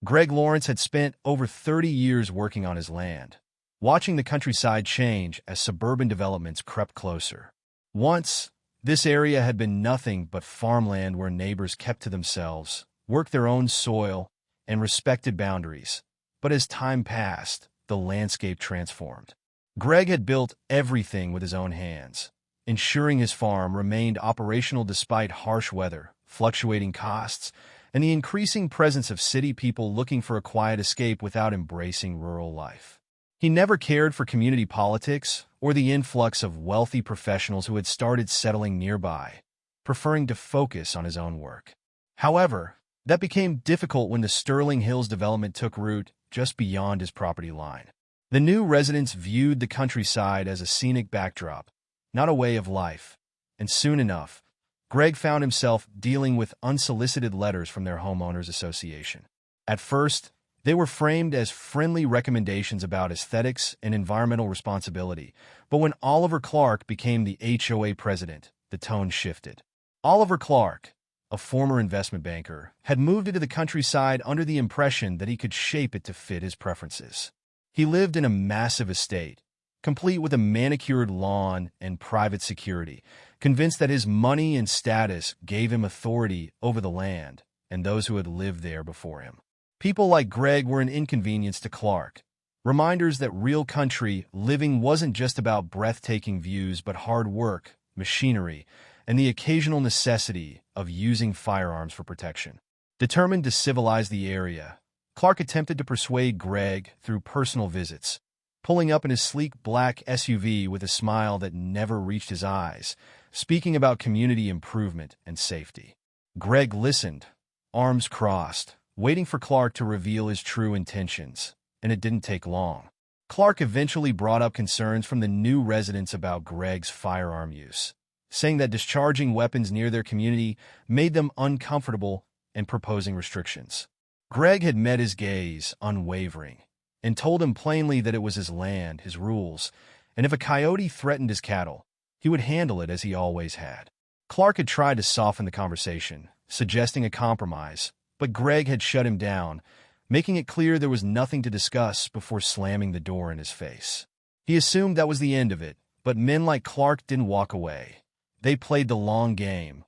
Greg Lawrence had spent over 30 years working on his land, watching the countryside change as suburban developments crept closer. Once, this area had been nothing but farmland where neighbors kept to themselves, worked their own soil, and respected boundaries. But as time passed, the landscape transformed. Greg had built everything with his own hands, ensuring his farm remained operational despite harsh weather, fluctuating costs, and the increasing presence of city people looking for a quiet escape without embracing rural life. He never cared for community politics or the influx of wealthy professionals who had started settling nearby, preferring to focus on his own work. However, that became difficult when the Sterling Hills development took root just beyond his property line. The new residents viewed the countryside as a scenic backdrop, not a way of life, and soon enough, Greg found himself dealing with unsolicited letters from their homeowners association. At first, they were framed as friendly recommendations about aesthetics and environmental responsibility, but when Oliver Clark became the HOA president, the tone shifted. Oliver Clark, a former investment banker, had moved into the countryside under the impression that he could shape it to fit his preferences. He lived in a massive estate, complete with a manicured lawn and private security, convinced that his money and status gave him authority over the land and those who had lived there before him. People like Greg were an inconvenience to Clark, reminders that real country living wasn't just about breathtaking views but hard work, machinery, and the occasional necessity of using firearms for protection. Determined to civilize the area, Clark attempted to persuade Greg through personal visits, pulling up in his sleek black SUV with a smile that never reached his eyes, speaking about community improvement and safety. Greg listened, arms crossed, waiting for Clark to reveal his true intentions, and it didn't take long. Clark eventually brought up concerns from the new residents about Greg's firearm use, saying that discharging weapons near their community made them uncomfortable and proposing restrictions. Greg had met his gaze, unwavering, and told him plainly that it was his land, his rules, and if a coyote threatened his cattle, he would handle it as he always had. Clark had tried to soften the conversation, suggesting a compromise, but Greg had shut him down, making it clear there was nothing to discuss before slamming the door in his face. He assumed that was the end of it, but men like Clark didn't walk away. They played the long game,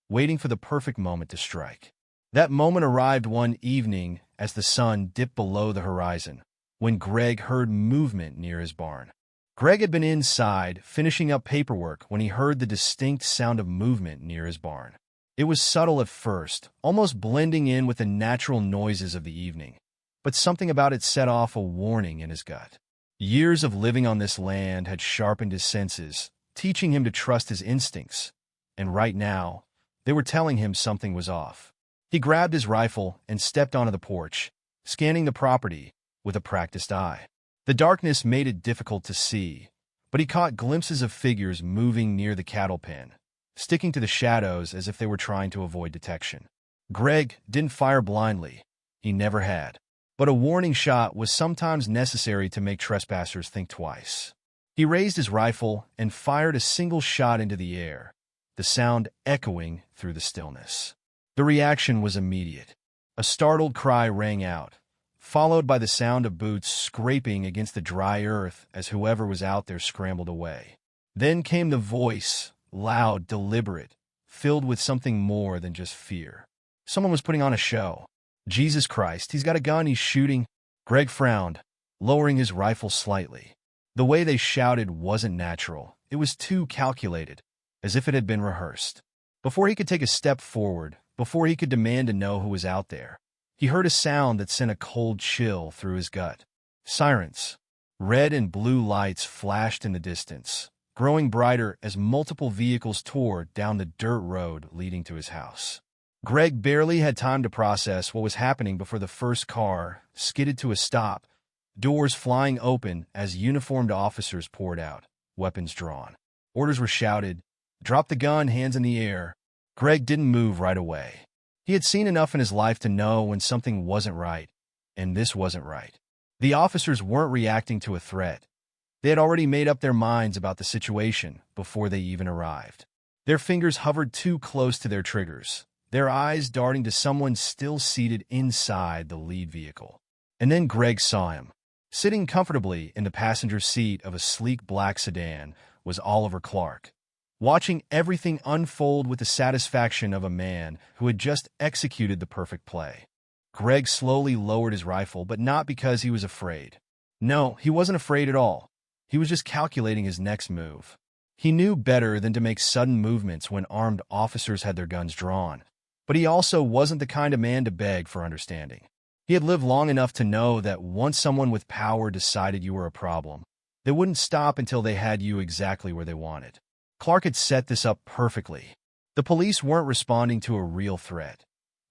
waiting for the perfect moment to strike. That moment arrived one evening as the sun dipped below the horizon, when Greg heard movement near his barn. Greg had been inside, finishing up paperwork, when he heard the distinct sound of movement near his barn. It was subtle at first, almost blending in with the natural noises of the evening, but something about it set off a warning in his gut. Years of living on this land had sharpened his senses, teaching him to trust his instincts, and right now, they were telling him something was off. He grabbed his rifle and stepped onto the porch, scanning the property with a practiced eye. The darkness made it difficult to see, but he caught glimpses of figures moving near the cattle pen, sticking to the shadows as if they were trying to avoid detection. Greg didn't fire blindly. He never had. But a warning shot was sometimes necessary to make trespassers think twice. He raised his rifle and fired a single shot into the air, the sound echoing through the stillness. The reaction was immediate. A startled cry rang out, followed by the sound of boots scraping against the dry earth as whoever was out there scrambled away. Then came the voice, loud, deliberate, filled with something more than just fear. Someone was putting on a show. Jesus Christ, he's got a gun, he's shooting. Greg frowned, lowering his rifle slightly. The way they shouted wasn't natural. It was too calculated, as if it had been rehearsed. Before he could take a step forward, before he could demand to know who was out there, he heard a sound that sent a cold chill through his gut. Sirens. Red and blue lights flashed in the distance, growing brighter as multiple vehicles tore down the dirt road leading to his house. Greg barely had time to process what was happening before the first car skidded to a stop, doors flying open as uniformed officers poured out, weapons drawn. Orders were shouted, "Drop the gun, hands in the air." Greg didn't move right away. He had seen enough in his life to know when something wasn't right, and this wasn't right. The officers weren't reacting to a threat. They had already made up their minds about the situation before they even arrived. Their fingers hovered too close to their triggers, their eyes darting to someone still seated inside the lead vehicle. And then Greg saw him. Sitting comfortably in the passenger seat of a sleek black sedan was Oliver Clark, watching everything unfold with the satisfaction of a man who had just executed the perfect play. Greg slowly lowered his rifle, but not because he was afraid. No, he wasn't afraid at all. He was just calculating his next move. He knew better than to make sudden movements when armed officers had their guns drawn, but he also wasn't the kind of man to beg for understanding. He had lived long enough to know that once someone with power decided you were a problem, they wouldn't stop until they had you exactly where they wanted. Clark had set this up perfectly. The police weren't responding to a real threat.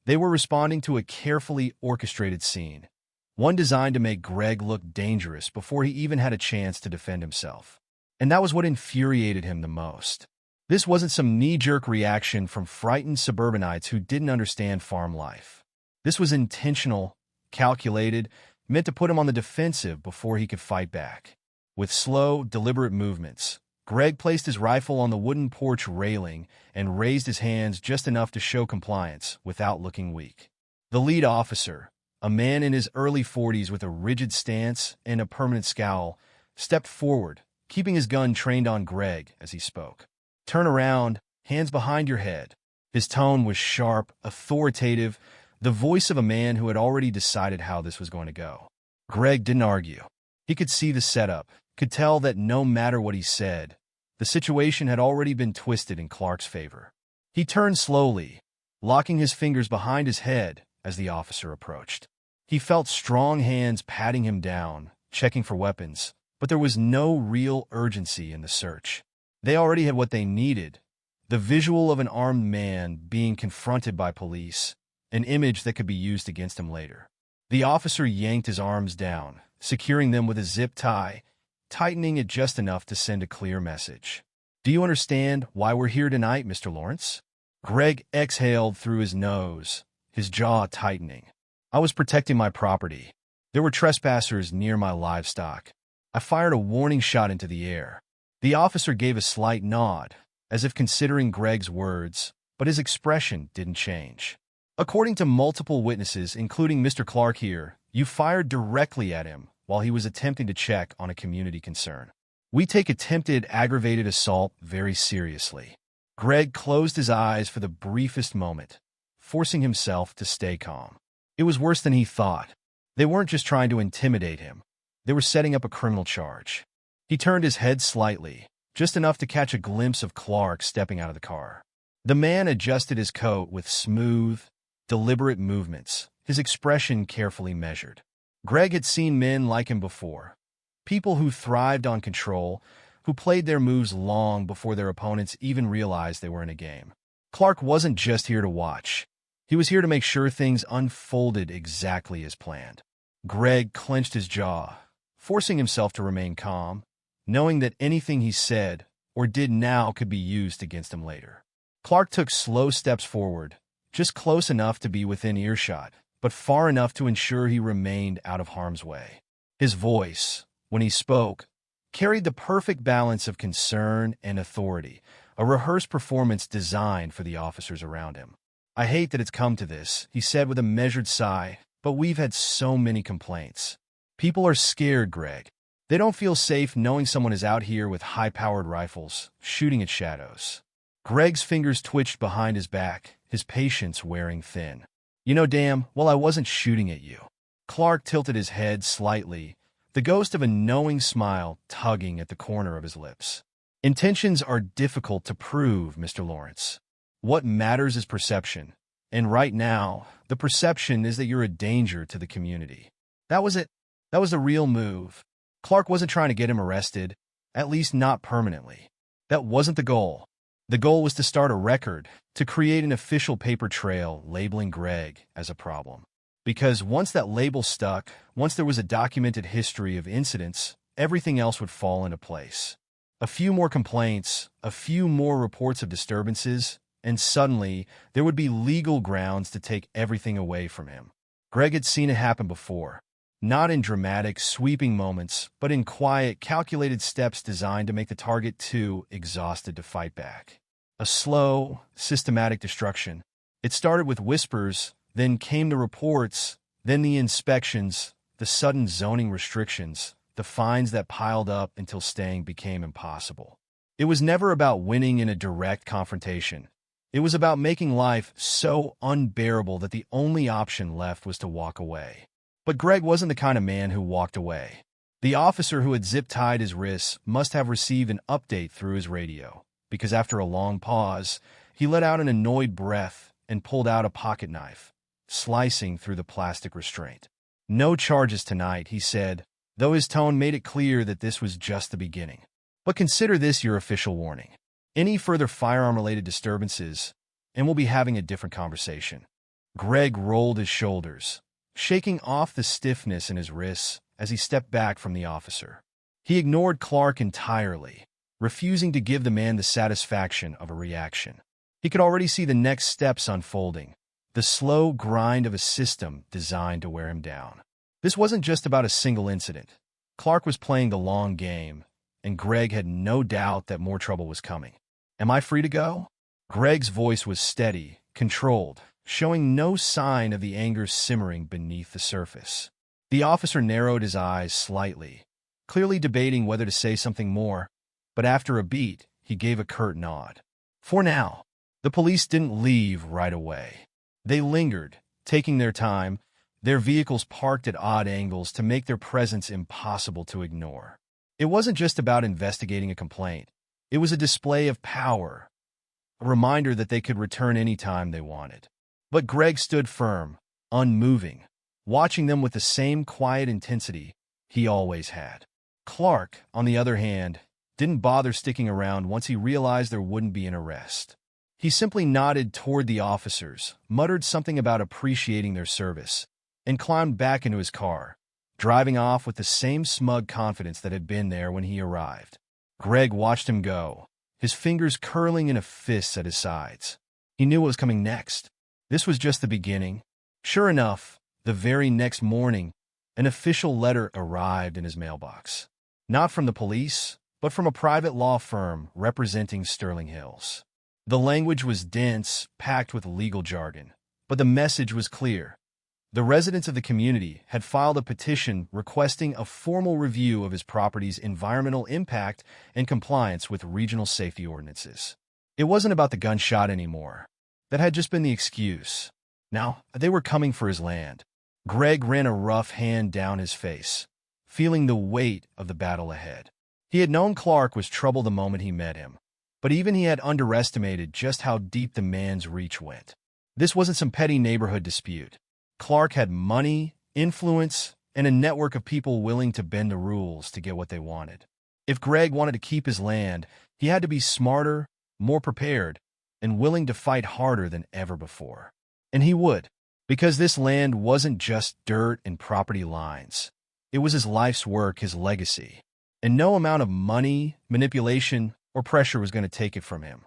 They were responding to a carefully orchestrated scene, one designed to make Greg look dangerous before he even had a chance to defend himself. And that was what infuriated him the most. This wasn't some knee-jerk reaction from frightened suburbanites who didn't understand farm life. This was intentional, calculated, meant to put him on the defensive before he could fight back. With slow, deliberate movements, Greg placed his rifle on the wooden porch railing and raised his hands just enough to show compliance without looking weak. The lead officer, a man in his early 40s with a rigid stance and a permanent scowl, stepped forward, keeping his gun trained on Greg as he spoke. "Turn around, hands behind your head." His tone was sharp, authoritative, the voice of a man who had already decided how this was going to go. Greg didn't argue. He could see the setup, could tell that no matter what he said, the situation had already been twisted in Clark's favor. He turned slowly, locking his fingers behind his head as the officer approached. He felt strong hands patting him down, checking for weapons, but there was no real urgency in the search. They already had what they needed: the visual of an armed man being confronted by police, an image that could be used against him later. The officer yanked his arms down, securing them with a zip tie, tightening it just enough to send a clear message. "Do you understand why we're here tonight, Mr. Lawrence?" Greg exhaled through his nose, his jaw tightening. "I was protecting my property. There were trespassers near my livestock. I fired a warning shot into the air." The officer gave a slight nod, as if considering Greg's words, but his expression didn't change. "According to multiple witnesses, including Mr. Clark here, you fired directly at him while he was attempting to check on a community concern. We take attempted aggravated assault very seriously." Greg closed his eyes for the briefest moment, forcing himself to stay calm. It was worse than he thought. They weren't just trying to intimidate him. They were setting up a criminal charge. He turned his head slightly, just enough to catch a glimpse of Clark stepping out of the car. The man adjusted his coat with smooth, deliberate movements, his expression carefully measured. Greg had seen men like him before. People who thrived on control, who played their moves long before their opponents even realized they were in a game. Clark wasn't just here to watch. He was here to make sure things unfolded exactly as planned. Greg clenched his jaw, forcing himself to remain calm, knowing that anything he said or did now could be used against him later. Clark took slow steps forward, just close enough to be within earshot, but far enough to ensure he remained out of harm's way. His voice, when he spoke, carried the perfect balance of concern and authority, a rehearsed performance designed for the officers around him. "I hate that it's come to this," he said with a measured sigh, "but we've had so many complaints. People are scared, Greg. They don't feel safe knowing someone is out here with high-powered rifles, shooting at shadows." Greg's fingers twitched behind his back, his patience wearing thin. "You know damn well I wasn't shooting at you." Clark tilted his head slightly, the ghost of a knowing smile tugging at the corner of his lips. "Intentions are difficult to prove, Mr. Lawrence. What matters is perception, and right now, the perception is that you're a danger to the community." That was it. That was the real move. Clark wasn't trying to get him arrested, at least not permanently. That wasn't the goal. The goal was to start a record, to create an official paper trail labeling Greg as a problem. Because once that label stuck, once there was a documented history of incidents, everything else would fall into place. A few more complaints, a few more reports of disturbances, and suddenly there would be legal grounds to take everything away from him. Greg had seen it happen before. Not in dramatic, sweeping moments, but in quiet, calculated steps designed to make the target too exhausted to fight back. A slow, systematic destruction, It started with whispers, then came the reports, then the inspections, the sudden zoning restrictions, the fines that piled up until staying became impossible. It was never about winning in a direct confrontation. It was about making life so unbearable that the only option left was to walk away. But Greg wasn't the kind of man who walked away. The officer who had zip-tied his wrists must have received an update through his radio, because after a long pause, he let out an annoyed breath and pulled out a pocket knife, slicing through the plastic restraint. "No charges tonight," he said, though his tone made it clear that this was just the beginning. "But consider this your official warning. Any further firearm-related disturbances, and we'll be having a different conversation." Greg rolled his shoulders, shaking off the stiffness in his wrists as he stepped back from the officer. He ignored Clark entirely, refusing to give the man the satisfaction of a reaction. He could already see the next steps unfolding, the slow grind of a system designed to wear him down. This wasn't just about a single incident. Clark was playing the long game, and Greg had no doubt that more trouble was coming. "Am I free to go?" Greg's voice was steady, controlled, showing no sign of the anger simmering beneath the surface. The officer narrowed his eyes slightly, clearly debating whether to say something more, but after a beat, he gave a curt nod. For now. The police didn't leave right away. They lingered, taking their time, their vehicles parked at odd angles to make their presence impossible to ignore. It wasn't just about investigating a complaint. It was a display of power, a reminder that they could return any time they wanted. But Greg stood firm, unmoving, watching them with the same quiet intensity he always had. Clark, on the other hand, didn't bother sticking around once he realized there wouldn't be an arrest. He simply nodded toward the officers, muttered something about appreciating their service, and climbed back into his car, driving off with the same smug confidence that had been there when he arrived. Greg watched him go, his fingers curling in a fist at his sides. He knew what was coming next. This was just the beginning. Sure enough, the very next morning, an official letter arrived in his mailbox. Not from the police, but from a private law firm representing Sterling Hills. The language was dense, packed with legal jargon, but the message was clear. The residents of the community had filed a petition requesting a formal review of his property's environmental impact and compliance with regional safety ordinances. It wasn't about the gunshot anymore. That had just been the excuse. Now, they were coming for his land. Greg ran a rough hand down his face, feeling the weight of the battle ahead. He had known Clark was trouble the moment he met him, but even he had underestimated just how deep the man's reach went. This wasn't some petty neighborhood dispute. Clark had money, influence, and a network of people willing to bend the rules to get what they wanted. If Greg wanted to keep his land, he had to be smarter, more prepared, and willing to fight harder than ever before. And he would, because this land wasn't just dirt and property lines. It was his life's work, his legacy. And no amount of money, manipulation, or pressure was going to take it from him.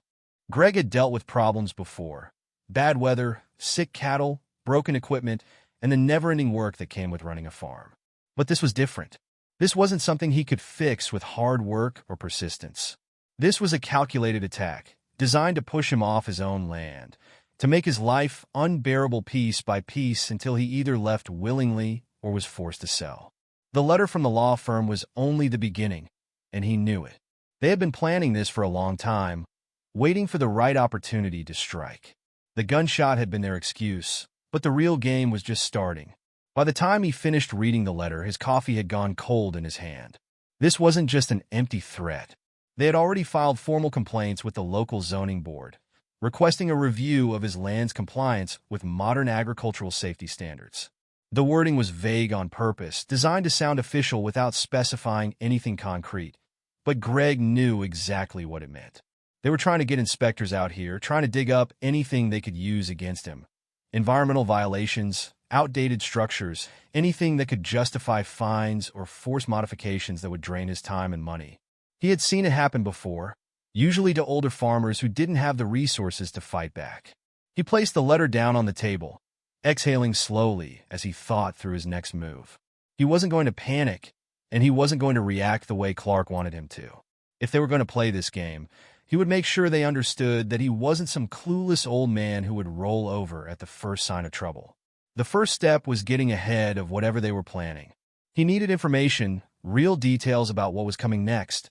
Greg had dealt with problems before. Bad weather, sick cattle, broken equipment, and the never-ending work that came with running a farm. But this was different. This wasn't something he could fix with hard work or persistence. This was a calculated attack, designed to push him off his own land, to make his life unbearable piece by piece until he either left willingly or was forced to sell. The letter from the law firm was only the beginning, and he knew it. They had been planning this for a long time, waiting for the right opportunity to strike. The gunshot had been their excuse, but the real game was just starting. By the time he finished reading the letter, his coffee had gone cold in his hand. This wasn't just an empty threat. They had already filed formal complaints with the local zoning board, requesting a review of his land's compliance with modern agricultural safety standards. The wording was vague on purpose, designed to sound official without specifying anything concrete. But Greg knew exactly what it meant. They were trying to get inspectors out here, trying to dig up anything they could use against him. Environmental violations, outdated structures, anything that could justify fines or force modifications that would drain his time and money. He had seen it happen before, usually to older farmers who didn't have the resources to fight back. He placed the letter down on the table, exhaling slowly as he thought through his next move. He wasn't going to panic, and he wasn't going to react the way Clark wanted him to. If they were going to play this game, He would make sure they understood that he wasn't some clueless old man who would roll over at the first sign of trouble. The first step was getting ahead of whatever they were planning. He needed information, real details about what was coming next,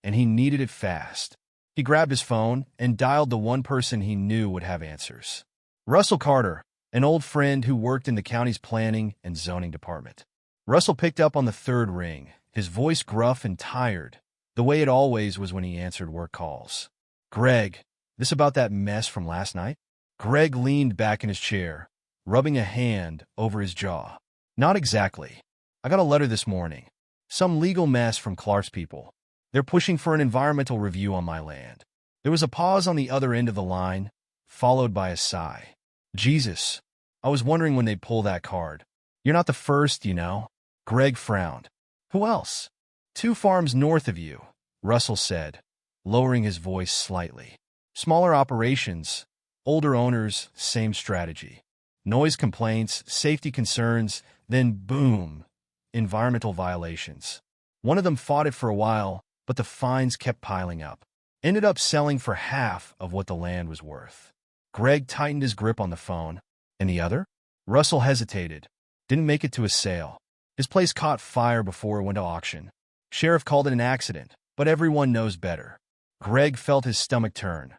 and he needed it fast. He grabbed his phone and dialed the one person he knew would have answers. Russell Carter, an old friend who worked in the county's planning and zoning department. Russell picked up on the third ring, his voice gruff and tired, the way it always was when he answered work calls. "Greg, this about that mess from last night?" Greg leaned back in his chair, rubbing a hand over his jaw. "Not exactly. I got a letter this morning. Some legal mess from Clark's people. They're pushing for an environmental review on my land." There was a pause on the other end of the line, followed by a sigh. "Jesus, I was wondering when they'd pull that card. You're not the first, you know." Greg frowned. "Who else?" "2 farms north of you," Russell said, lowering his voice slightly. "Smaller operations, older owners, same strategy. Noise complaints, safety concerns, then boom, environmental violations. One of them fought it for a while, but the fines kept piling up. Ended up selling for half of what the land was worth." Greg tightened his grip on the phone. "And the other?" Russell hesitated. "Didn't make it to a sale. His place caught fire before it went to auction. Sheriff called it an accident, but everyone knows better." Greg felt his stomach turn,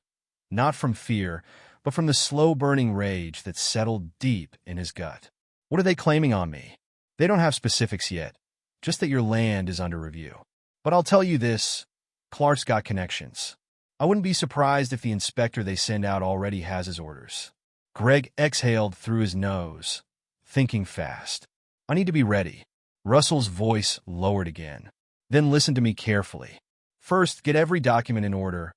not from fear, but from the slow-burning rage that settled deep in his gut. "What are they claiming on me?" "They don't have specifics yet, just that your land is under review. But I'll tell you this, Clark's got connections. I wouldn't be surprised if the inspector they send out already has his orders." Greg exhaled through his nose, thinking fast. "I need to be ready." Russell's voice lowered again. "Then listen to me carefully. First, get every document in order.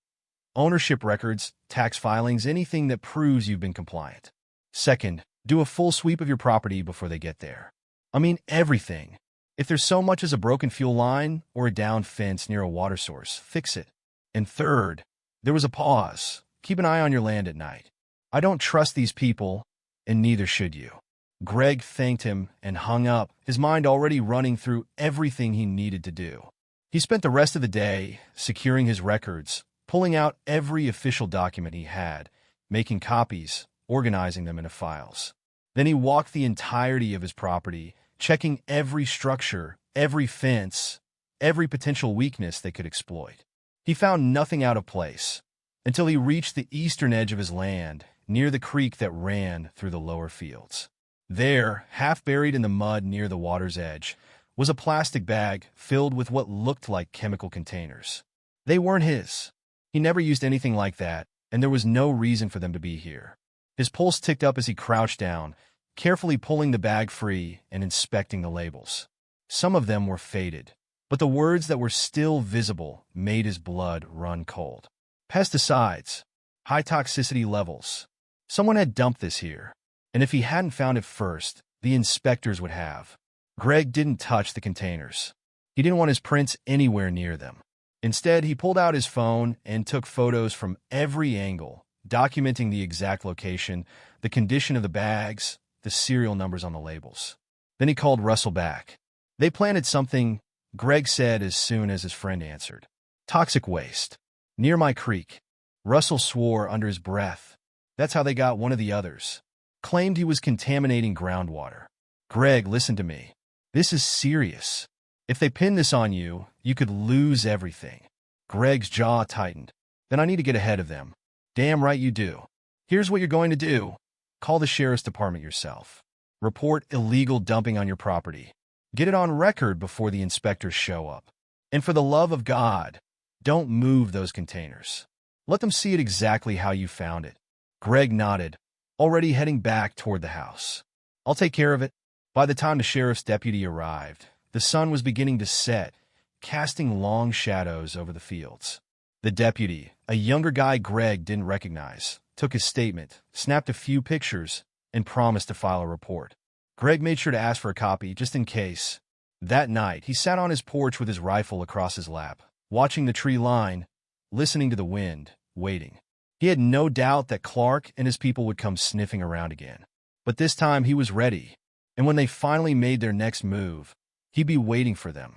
Ownership records, tax filings, anything that proves you've been compliant. Second, do a full sweep of your property before they get there. I mean everything. If there's so much as a broken fuel line or a down fence near a water source, fix it. And third," there was a pause, "keep an eye on your land at night. I don't trust these people, and neither should you." Greg thanked him and hung up, his mind already running through everything he needed to do. He spent the rest of the day securing his records, pulling out every official document he had, making copies, organizing them into files. Then he walked the entirety of his property, checking every structure, every fence, every potential weakness they could exploit. He found nothing out of place until he reached the eastern edge of his land, near the creek that ran through the lower fields. There, half buried in the mud near the water's edge, was a plastic bag filled with what looked like chemical containers. They weren't his. He never used anything like that, and there was no reason for them to be here. His pulse ticked up as he crouched down, carefully pulling the bag free and inspecting the labels. Some of them were faded, but the words that were still visible made his blood run cold. Pesticides, high toxicity levels. Someone had dumped this here, and if he hadn't found it first, the inspectors would have. Greg didn't touch the containers. He didn't want his prints anywhere near them. Instead, he pulled out his phone and took photos from every angle, documenting the exact location, the condition of the bags, the serial numbers on the labels. Then he called Russell back. "They planted something," Greg said as soon as his friend answered. "Toxic waste. Near my creek." Russell swore under his breath. "That's how they got one of the others. Claimed he was contaminating groundwater." "Greg, listen to me. This is serious. If they pin this on you, you could lose everything." Greg's jaw tightened. "Then I need to get ahead of them." "Damn right you do. Here's what you're going to do. Call the sheriff's department yourself. Report illegal dumping on your property. Get it on record before the inspectors show up. And for the love of God, don't move those containers. Let them see it exactly how you found it." Greg nodded, already heading back toward the house. "I'll take care of it." By the time the sheriff's deputy arrived, the sun was beginning to set, casting long shadows over the fields. The deputy, a younger guy Greg didn't recognize, took his statement, snapped a few pictures, and promised to file a report. Greg made sure to ask for a copy, just in case. That night, he sat on his porch with his rifle across his lap, watching the tree line, listening to the wind, waiting. He had no doubt that Clark and his people would come sniffing around again. But this time he was ready, and when they finally made their next move, he'd be waiting for them.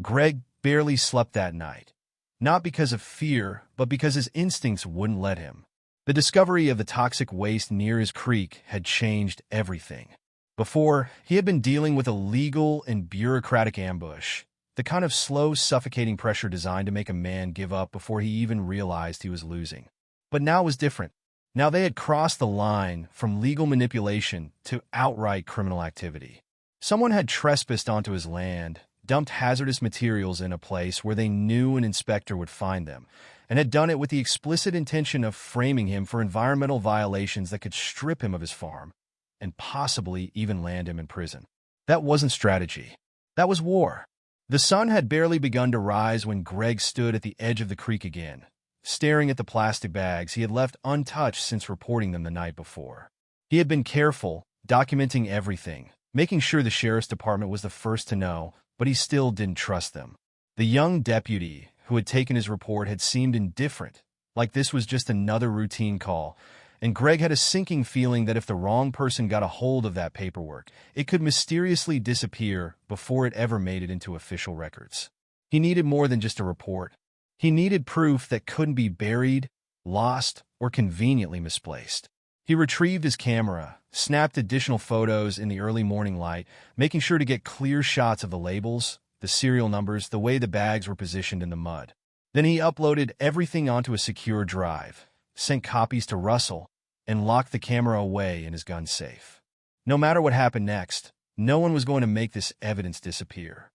Greg barely slept that night, not because of fear, but because his instincts wouldn't let him. The discovery of the toxic waste near his creek had changed everything. Before, he had been dealing with a legal and bureaucratic ambush, the kind of slow, suffocating pressure designed to make a man give up before he even realized he was losing. But now it was different. Now they had crossed the line from legal manipulation to outright criminal activity. Someone had trespassed onto his land, dumped hazardous materials in a place where they knew an inspector would find them, and had done it with the explicit intention of framing him for environmental violations that could strip him of his farm and possibly even land him in prison. That wasn't strategy. That was war. The sun had barely begun to rise when Greg stood at the edge of the creek again, staring at the plastic bags he had left untouched since reporting them the night before. He had been careful, documenting everything, making sure the sheriff's department was the first to know, but he still didn't trust them. The young deputy who had taken his report had seemed indifferent, like this was just another routine call, and Greg had a sinking feeling that if the wrong person got a hold of that paperwork, it could mysteriously disappear before it ever made it into official records. He needed more than just a report. He needed proof that couldn't be buried, lost, or conveniently misplaced. He retrieved his camera, snapped additional photos in the early morning light, making sure to get clear shots of the labels, the serial numbers, the way the bags were positioned in the mud. Then he uploaded everything onto a secure drive, sent copies to Russell, and locked the camera away in his gun safe. No matter what happened next, no one was going to make this evidence disappear.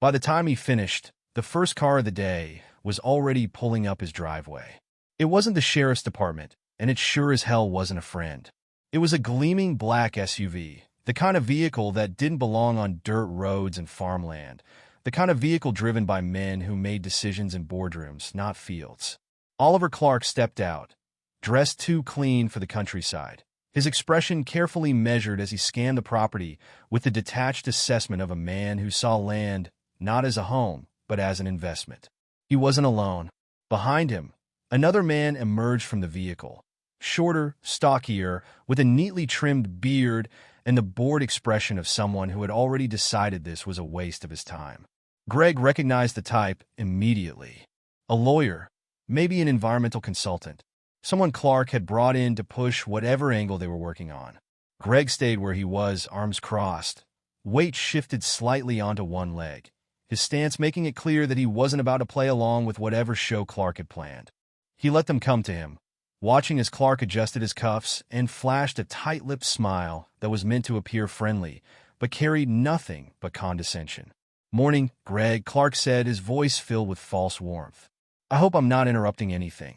By the time he finished, the first car of the day was already pulling up his driveway. It wasn't the sheriff's department, and it sure as hell wasn't a friend. It was a gleaming black SUV, the kind of vehicle that didn't belong on dirt roads and farmland, the kind of vehicle driven by men who made decisions in boardrooms, not fields. Oliver Clark stepped out, dressed too clean for the countryside, his expression carefully measured as he scanned the property with the detached assessment of a man who saw land not as a home, but as an investment. He wasn't alone. Behind him, another man emerged from the vehicle, shorter, stockier, with a neatly trimmed beard and the bored expression of someone who had already decided this was a waste of his time. Greg recognized the type immediately. A lawyer, maybe an environmental consultant, someone Clark had brought in to push whatever angle they were working on. Greg stayed where he was, arms crossed, weight shifted slightly onto one leg, his stance making it clear that he wasn't about to play along with whatever show Clark had planned. He let them come to him, watching as Clark adjusted his cuffs and flashed a tight-lipped smile that was meant to appear friendly, but carried nothing but condescension. "Morning, Greg," Clark said, his voice filled with false warmth. "I hope I'm not interrupting anything."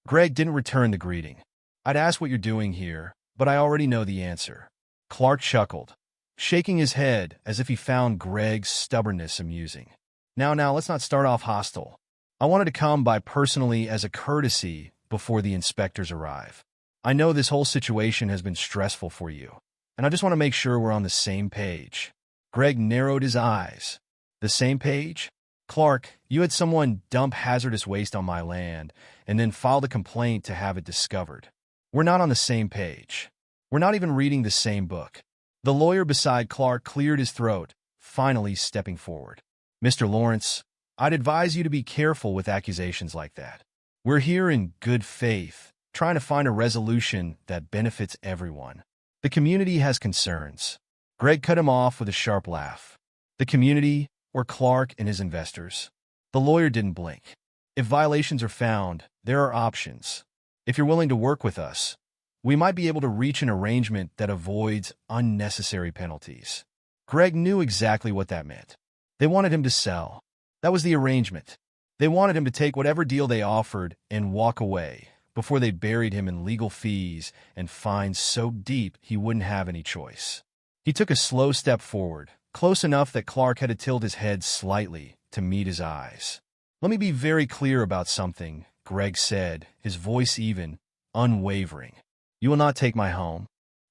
Greg didn't return the greeting. "I'd ask what you're doing here, but I already know the answer." Clark chuckled, shaking his head as if he found Greg's stubbornness amusing. Now, let's not start off hostile. I wanted to come by personally as a courtesy before the inspectors arrive. I know this whole situation has been stressful for you, and I just want to make sure we're on the same page." Greg narrowed his eyes. "The same page? Clark, you had someone dump hazardous waste on my land and then filed a complaint to have it discovered. We're not on the same page. We're not even reading the same book." The lawyer beside Clark cleared his throat, finally stepping forward. "Mr. Lawrence, I'd advise you to be careful with accusations like that. We're here in good faith, trying to find a resolution that benefits everyone. The community has concerns." Greg cut him off with a sharp laugh. "The community, or Clark and his investors?" The lawyer didn't blink. "If violations are found, there are options. If you're willing to work with us, we might be able to reach an arrangement that avoids unnecessary penalties." Greg knew exactly what that meant. They wanted him to sell. That was the arrangement. They wanted him to take whatever deal they offered and walk away before they buried him in legal fees and fines so deep he wouldn't have any choice. He took a slow step forward, close enough that Clark had to tilt his head slightly to meet his eyes. "Let me be very clear about something," Greg said, his voice even, unwavering. "You will not take my home."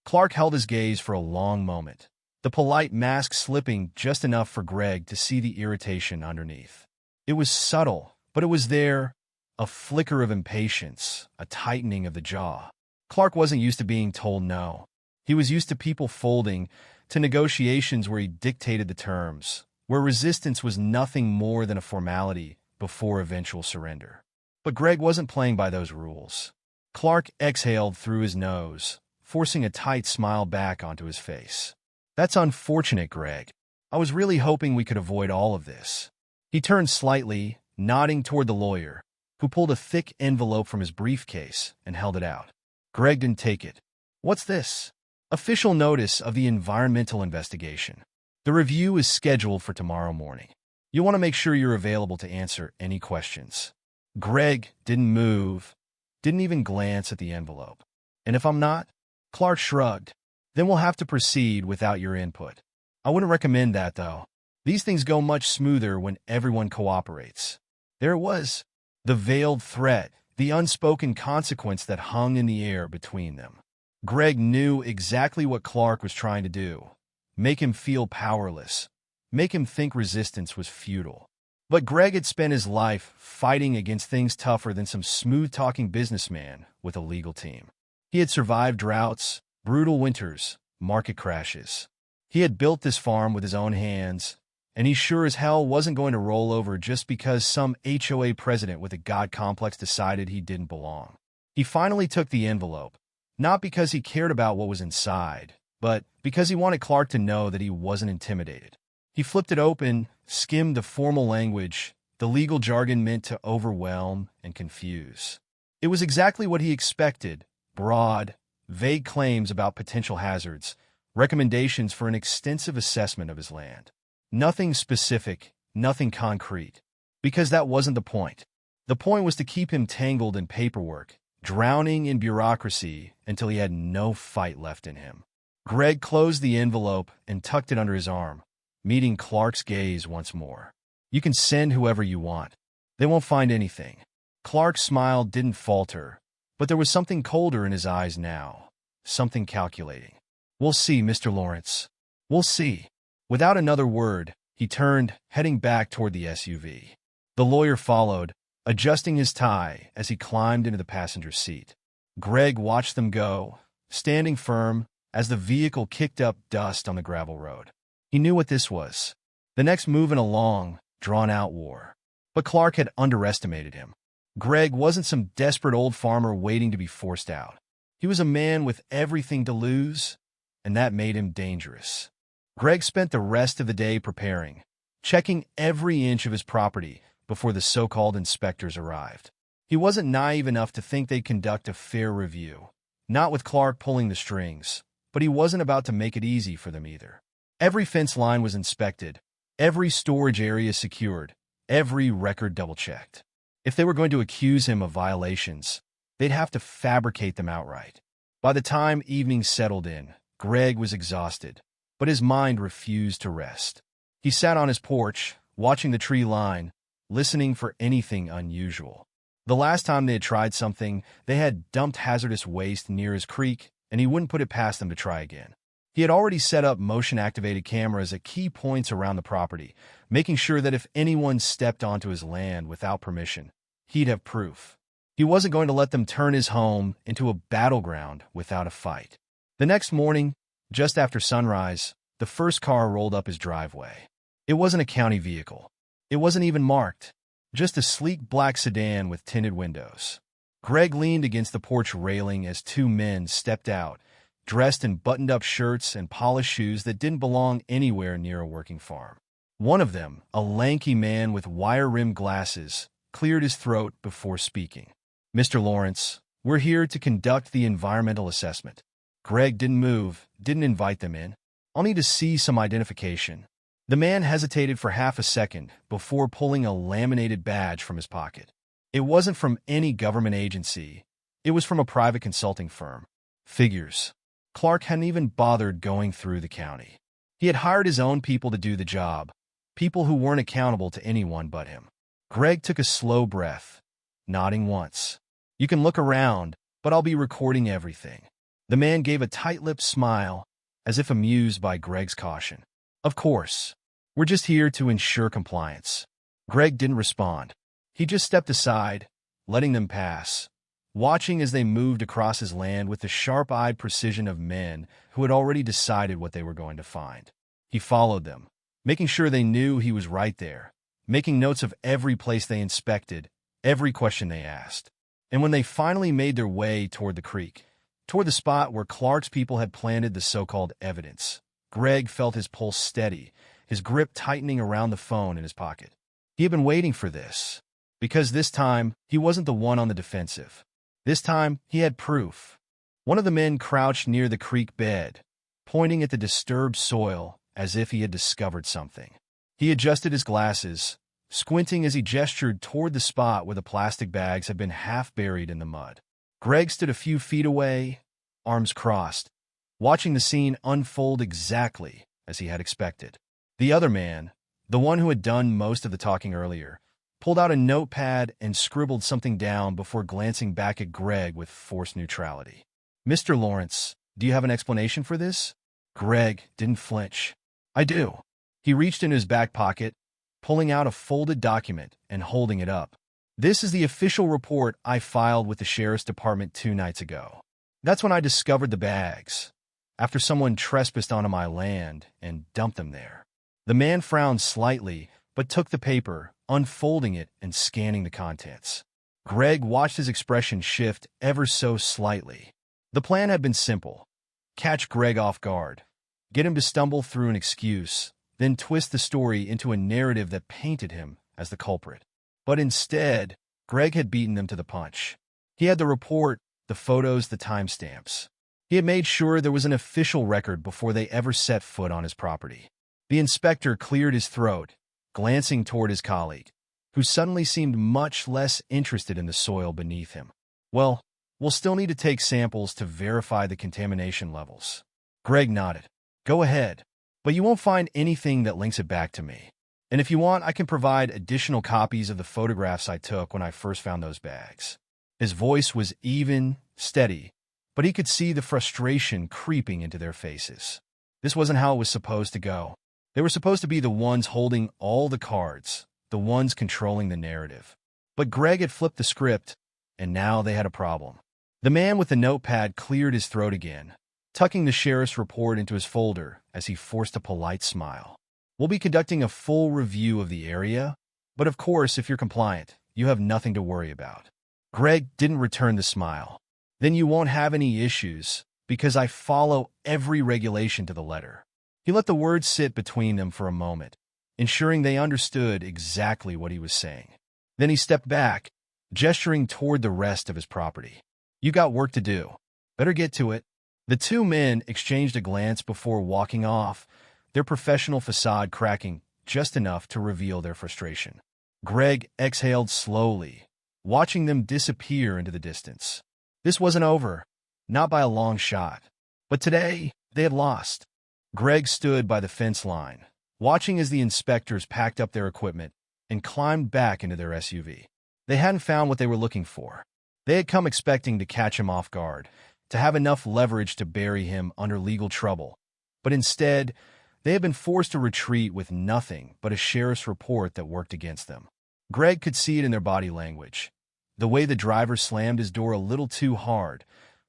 Clark held his gaze for a long moment, the polite mask slipping just enough for Greg to see the irritation underneath. It was subtle, but it was there, a flicker of impatience, a tightening of the jaw. Clark wasn't used to being told no. He was used to people folding, to negotiations where he dictated the terms, where resistance was nothing more than a formality before eventual surrender. But Greg wasn't playing by those rules. Clark exhaled through his nose, forcing a tight smile back onto his face. "That's unfortunate, Greg. I was really hoping we could avoid all of this." He turned slightly, nodding toward the lawyer, who pulled a thick envelope from his briefcase and held it out. Greg didn't take it. "What's this?" "Official notice of the environmental investigation. The review is scheduled for tomorrow morning. You want to make sure you're available to answer any questions." Greg didn't move, didn't even glance at the envelope. "And if I'm not?" Clark shrugged. "Then we'll have to proceed without your input. I wouldn't recommend that, though. These things go much smoother when everyone cooperates." There it was, the veiled threat, the unspoken consequence that hung in the air between them. Greg knew exactly what Clark was trying to do. Make him feel powerless. Make him think resistance was futile. But Greg had spent his life fighting against things tougher than some smooth-talking businessman with a legal team. He had survived droughts, brutal winters, market crashes. He had built this farm with his own hands, and he sure as hell wasn't going to roll over just because some HOA president with a god complex decided he didn't belong. He finally took the envelope, not because he cared about what was inside, but because he wanted Clark to know that he wasn't intimidated. He flipped it open, skimmed the formal language, the legal jargon meant to overwhelm and confuse. It was exactly what he expected: broad, vague claims about potential hazards, recommendations for an extensive assessment of his land. Nothing specific, nothing concrete, because that wasn't the point. The point was to keep him tangled in paperwork, drowning in bureaucracy until he had no fight left in him. Greg closed the envelope and tucked it under his arm, meeting Clark's gaze once more. "You can send whoever you want. They won't find anything." Clark's smile didn't falter, but there was something colder in his eyes now, something calculating. "We'll see, Mr. Lawrence. We'll see." Without another word, he turned, heading back toward the SUV. The lawyer followed, adjusting his tie as he climbed into the passenger seat. Greg watched them go, standing firm as the vehicle kicked up dust on the gravel road. He knew what this was: the next move in a long, drawn-out war. But Clark had underestimated him. Greg wasn't some desperate old farmer waiting to be forced out. He was a man with everything to lose, and that made him dangerous. Greg spent the rest of the day preparing, checking every inch of his property before the so-called inspectors arrived. He wasn't naive enough to think they'd conduct a fair review, not with Clark pulling the strings, but he wasn't about to make it easy for them either. Every fence line was inspected, every storage area secured, every record double-checked. If they were going to accuse him of violations, they'd have to fabricate them outright. By the time evening settled in, Greg was exhausted, but his mind refused to rest. He sat on his porch, watching the tree line, listening for anything unusual. The last time they had tried something, they had dumped hazardous waste near his creek, and he wouldn't put it past them to try again. He had already set up motion-activated cameras at key points around the property, making sure that if anyone stepped onto his land without permission, he'd have proof. He wasn't going to let them turn his home into a battleground without a fight. The next morning, just after sunrise, the first car rolled up his driveway. It wasn't a county vehicle. It wasn't even marked. Just a sleek black sedan with tinted windows. Greg leaned against the porch railing as two men stepped out, dressed in buttoned-up shirts and polished shoes that didn't belong anywhere near a working farm. One of them, a lanky man with wire-rimmed glasses, cleared his throat before speaking. "Mr. Lawrence, we're here to conduct the environmental assessment." Greg didn't move, didn't invite them in. "I'll need to see some identification." The man hesitated for half a second before pulling a laminated badge from his pocket. It wasn't from any government agency. It was from a private consulting firm. Figures. Clark hadn't even bothered going through the county. He had hired his own people to do the job, people who weren't accountable to anyone but him. Greg took a slow breath, nodding once. "You can look around, but I'll be recording everything." The man gave a tight-lipped smile, as if amused by Greg's caution. "Of course. We're just here to ensure compliance." Greg didn't respond. He just stepped aside, letting them pass, watching as they moved across his land with the sharp-eyed precision of men who had already decided what they were going to find. He followed them, making sure they knew he was right there, making notes of every place they inspected, every question they asked. And when they finally made their way toward the creek, toward the spot where Clark's people had planted the so-called evidence, Greg felt his pulse steady, his grip tightening around the phone in his pocket. He had been waiting for this, because this time he wasn't the one on the defensive. This time he had proof. One of the men crouched near the creek bed, pointing at the disturbed soil as if he had discovered something. He adjusted his glasses, squinting as he gestured toward the spot where the plastic bags had been half buried in the mud. Greg stood a few feet away, arms crossed, watching the scene unfold exactly as he had expected. The other man, the one who had done most of the talking earlier, pulled out a notepad and scribbled something down before glancing back at Greg with forced neutrality. "Mr. Lawrence, do you have an explanation for this?" Greg didn't flinch. "I do." He reached into his back pocket, pulling out a folded document and holding it up. "This is the official report I filed with the Sheriff's Department 2 nights ago. That's when I discovered the bags, after someone trespassed onto my land and dumped them there." The man frowned slightly, but took the paper, unfolding it and scanning the contents. Greg watched his expression shift ever so slightly. The plan had been simple: catch Greg off guard, get him to stumble through an excuse, then twist the story into a narrative that painted him as the culprit. But instead, Greg had beaten them to the punch. He had the report, the photos, the timestamps. He had made sure there was an official record before they ever set foot on his property. The inspector cleared his throat, glancing toward his colleague, who suddenly seemed much less interested in the soil beneath him. "Well, we'll still need to take samples to verify the contamination levels." Greg nodded. "Go ahead, but you won't find anything that links it back to me. And if you want, I can provide additional copies of the photographs I took when I first found those bags." His voice was even, steady, but he could see the frustration creeping into their faces. This wasn't how it was supposed to go. They were supposed to be the ones holding all the cards, the ones controlling the narrative. But Greg had flipped the script, and now they had a problem. The man with the notepad cleared his throat again, tucking the sheriff's report into his folder as he forced a polite smile. "We'll be conducting a full review of the area, but of course, if you're compliant, you have nothing to worry about." Greg didn't return the smile. "Then you won't have any issues, because I follow every regulation to the letter." He let the words sit between them for a moment, ensuring they understood exactly what he was saying. Then he stepped back, gesturing toward the rest of his property. "You got work to do. Better get to it." The two men exchanged a glance before walking off, their professional facade cracking just enough to reveal their frustration. Greg exhaled slowly, watching them disappear into the distance. This wasn't over, not by a long shot. But today, they had lost. Greg stood by the fence line, watching as the inspectors packed up their equipment and climbed back into their SUV. They hadn't found what they were looking for. They had come expecting to catch him off guard, to have enough leverage to bury him under legal trouble. But instead, they had been forced to retreat with nothing but a sheriff's report that worked against them. Greg could see it in their body language. The way the driver slammed his door a little too hard,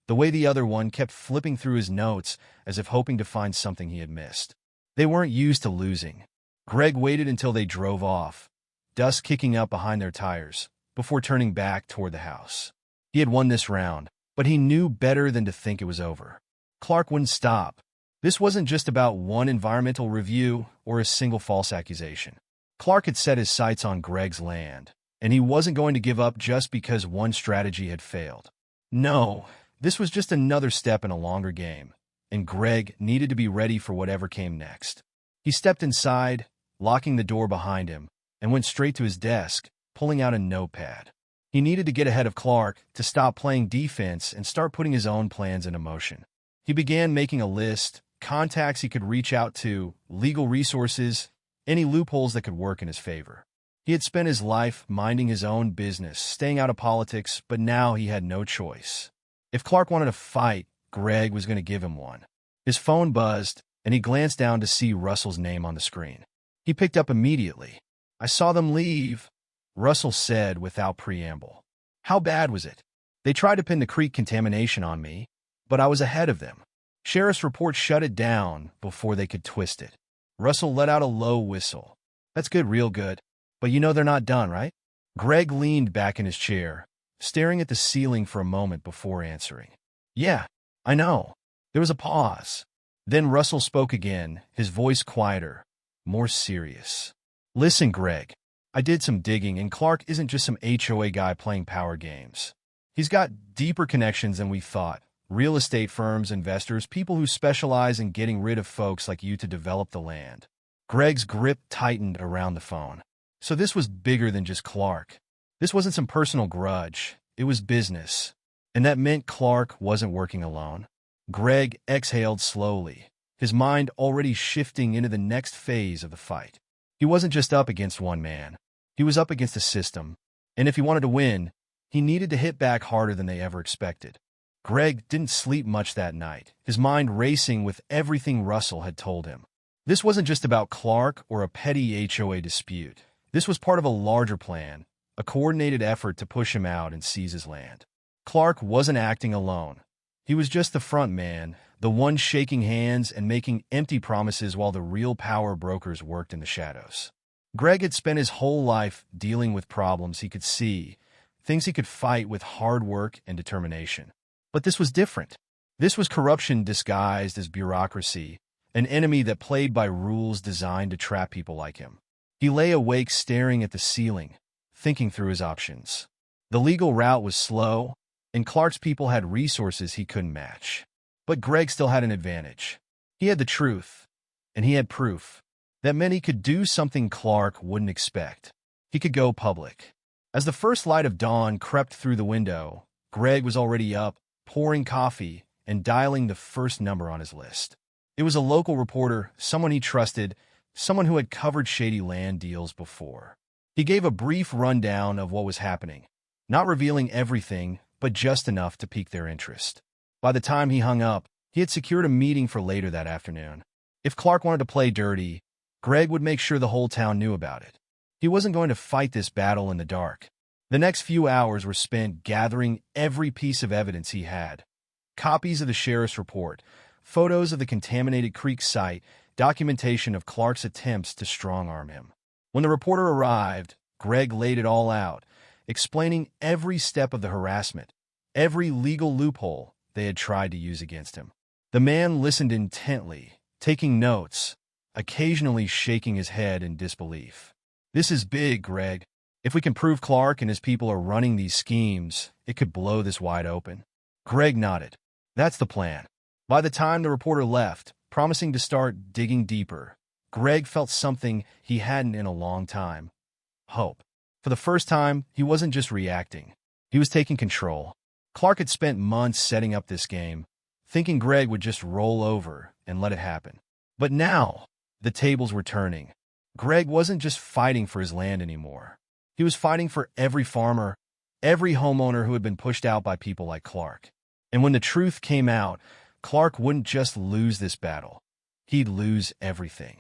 the way the other one kept flipping through his notes as if hoping to find something he had missed. They weren't used to losing. Greg waited until they drove off, dust kicking up behind their tires, before turning back toward the house. He had won this round, but he knew better than to think it was over. Clark wouldn't stop. This wasn't just about one environmental review or a single false accusation. Clark had set his sights on Greg's land, and he wasn't going to give up just because one strategy had failed. No, this was just another step in a longer game, and Greg needed to be ready for whatever came next. He stepped inside, locking the door behind him, and went straight to his desk, pulling out a notepad. He needed to get ahead of Clark, to stop playing defense and start putting his own plans into motion. He began making a list, contacts he could reach out to, legal resources, any loopholes that could work in his favor. He had spent his life minding his own business, staying out of politics, but now he had no choice. If Clark wanted a fight, Greg was going to give him one. His phone buzzed, and he glanced down to see Russell's name on the screen. He picked up immediately. "I saw them leave," Russell said without preamble. "How bad was it?" "They tried to pin the creek contamination on me, but I was ahead of them. Sheriff's report shut it down before they could twist it." Russell let out a low whistle. "That's good, real good. But you know they're not done, right? Greg leaned back in his chair, staring at the ceiling for a moment before answering. Yeah, I know. There was a pause. Then Russell spoke again, his voice quieter, more serious. Listen, Greg. I did some digging, and Clark isn't just some HOA guy playing power games. He's got deeper connections than we thought. Real estate firms, investors, people who specialize in getting rid of folks like you to develop the land. Greg's grip tightened around the phone. So this was bigger than just Clark. This wasn't some personal grudge. It was business. And that meant Clark wasn't working alone. Greg exhaled slowly, his mind already shifting into the next phase of the fight. He wasn't just up against one man. He was up against a system. And if he wanted to win, he needed to hit back harder than they ever expected. Greg didn't sleep much that night, his mind racing with everything Russell had told him. This wasn't just about Clark or a petty HOA dispute. This was part of a larger plan, a coordinated effort to push him out and seize his land. Clark wasn't acting alone. He was just the front man, the one shaking hands and making empty promises while the real power brokers worked in the shadows. Greg had spent his whole life dealing with problems he could see, things he could fight with hard work and determination. But this was different. This was corruption disguised as bureaucracy, an enemy that played by rules designed to trap people like him. He lay awake staring at the ceiling, thinking through his options. The legal route was slow, and Clark's people had resources he couldn't match. But Greg still had an advantage. He had the truth, and he had proof. That meant he could do something Clark wouldn't expect. He could go public. As the first light of dawn crept through the window, Greg was already up, pouring coffee, and dialing the first number on his list. It was a local reporter, someone he trusted, someone who had covered shady land deals before. He gave a brief rundown of what was happening, not revealing everything, but just enough to pique their interest. By the time he hung up, he had secured a meeting for later that afternoon. If Clark wanted to play dirty, Greg would make sure the whole town knew about it. He wasn't going to fight this battle in the dark. The next few hours were spent gathering every piece of evidence he had. Copies of the sheriff's report, photos of the contaminated creek site, documentation of Clark's attempts to strong-arm him. When the reporter arrived, Greg laid it all out, explaining every step of the harassment, every legal loophole they had tried to use against him. The man listened intently, taking notes, occasionally shaking his head in disbelief. This is big, Greg. If we can prove Clark and his people are running these schemes, it could blow this wide open. Greg nodded. That's the plan. By the time the reporter left, promising to start digging deeper, Greg felt something he hadn't in a long time. Hope. For the first time, he wasn't just reacting. He was taking control. Clark had spent months setting up this game, thinking Greg would just roll over and let it happen. But now, the tables were turning. Greg wasn't just fighting for his land anymore. He was fighting for every farmer, every homeowner who had been pushed out by people like Clark. And when the truth came out, Clark wouldn't just lose this battle. He'd lose everything.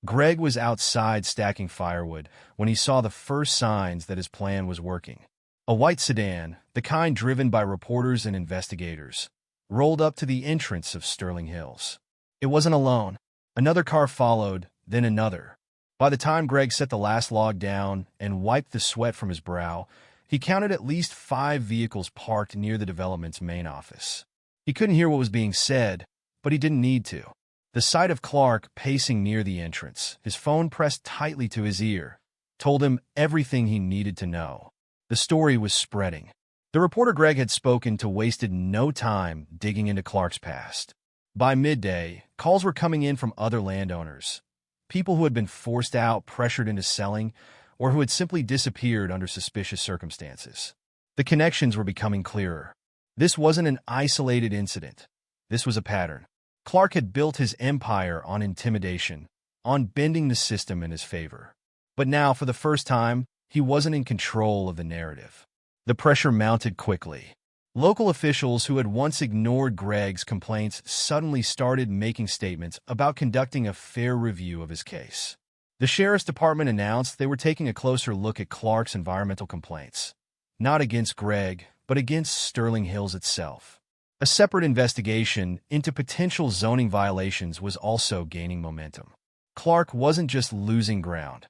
Greg was outside stacking firewood when he saw the first signs that his plan was working. A white sedan, the kind driven by reporters and investigators, rolled up to the entrance of Sterling Hills. It wasn't alone. Another car followed, then another. By the time Greg set the last log down and wiped the sweat from his brow, he counted at least 5 vehicles parked near the development's main office. He couldn't hear what was being said, but he didn't need to. The sight of Clark pacing near the entrance, his phone pressed tightly to his ear, told him everything he needed to know. The story was spreading. The reporter Greg had spoken to wasted no time digging into Clark's past. By midday, calls were coming in from other landowners, people who had been forced out, pressured into selling, or who had simply disappeared under suspicious circumstances. The connections were becoming clearer. This wasn't an isolated incident. This was a pattern. Clark had built his empire on intimidation, on bending the system in his favor. But now, for the first time, he wasn't in control of the narrative. The pressure mounted quickly. Local officials who had once ignored Greg's complaints suddenly started making statements about conducting a fair review of his case. The sheriff's department announced they were taking a closer look at Clark's environmental complaints, not against Greg, but against Sterling Hills itself. A separate investigation into potential zoning violations was also gaining momentum. Clark wasn't just losing ground.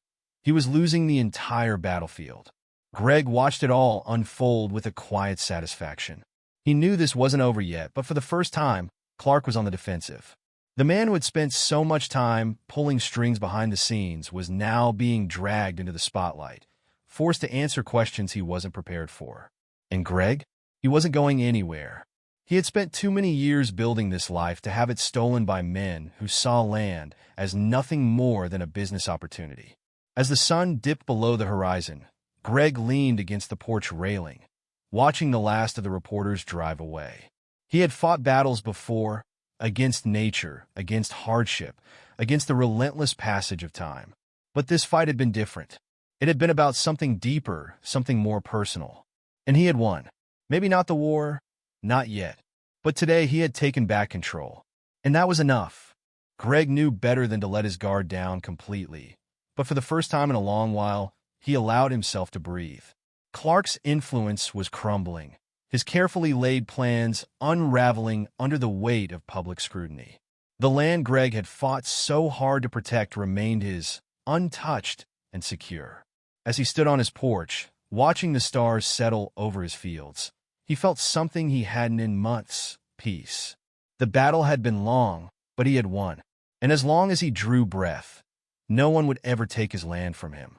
He was losing the entire battlefield. Greg watched it all unfold with a quiet satisfaction. He knew this wasn't over yet, but for the first time, Clark was on the defensive. The man who had spent so much time pulling strings behind the scenes was now being dragged into the spotlight, forced to answer questions he wasn't prepared for. And Greg? He wasn't going anywhere. He had spent too many years building this life to have it stolen by men who saw land as nothing more than a business opportunity. As the sun dipped below the horizon, Greg leaned against the porch railing, watching the last of the reporters drive away. He had fought battles before, against nature, against hardship, against the relentless passage of time. But this fight had been different. It had been about something deeper, something more personal. And he had won. Maybe not the war, not yet. But today he had taken back control. And that was enough. Greg knew better than to let his guard down completely. But for the first time in a long while, he allowed himself to breathe. Clark's influence was crumbling, his carefully laid plans unraveling under the weight of public scrutiny. The land Greg had fought so hard to protect remained his, untouched and secure. As he stood on his porch, watching the stars settle over his fields, he felt something he hadn't in months: peace. The battle had been long, but he had won. And as long as he drew breath, no one would ever take his land from him.